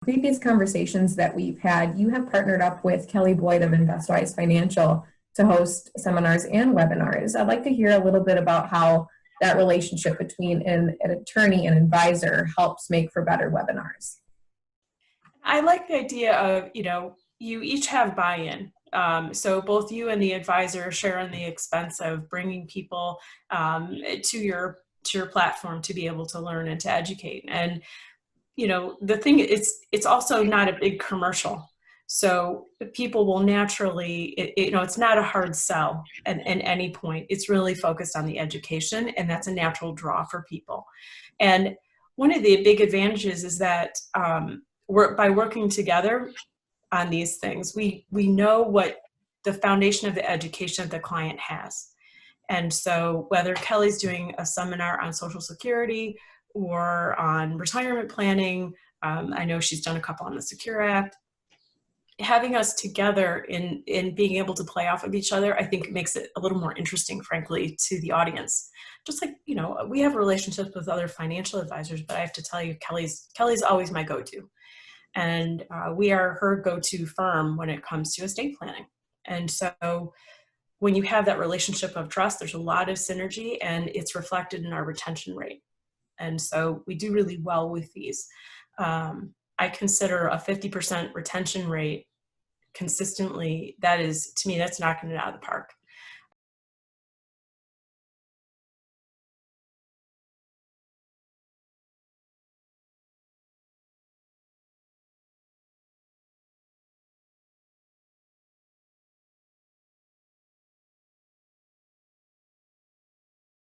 previous conversations that we've had, you have partnered up with Kelly Boyd of InvestWise Financial to host seminars and webinars. I'd like to hear a little bit about how that relationship between an attorney and advisor helps make for better webinars. I like the idea of, you each have buy-in. So both you and the advisor share in the expense of bringing people to your platform to be able to learn and to educate. And the thing is, it's also not a big commercial. So people will naturally, it's not a hard sell at any point. It's really focused on the education, and that's a natural draw for people. And one of the big advantages is that by working together on these things, we know what the foundation of the education of the client has. And so whether Kelly's doing a seminar on Social Security or on retirement planning, I know she's done a couple on the Secure Act, having us together in being able to play off of each other, I think makes it a little more interesting, frankly, to the audience. Just like, we have relationships with other financial advisors, but I have to tell you, Kelly's always my go-to. And we are her go-to firm when it comes to estate planning. And so when you have that relationship of trust, there's a lot of synergy, and it's reflected in our retention rate. And so we do really well with these. I consider a 50% retention rate consistently, to me, that's knocking it out of the park.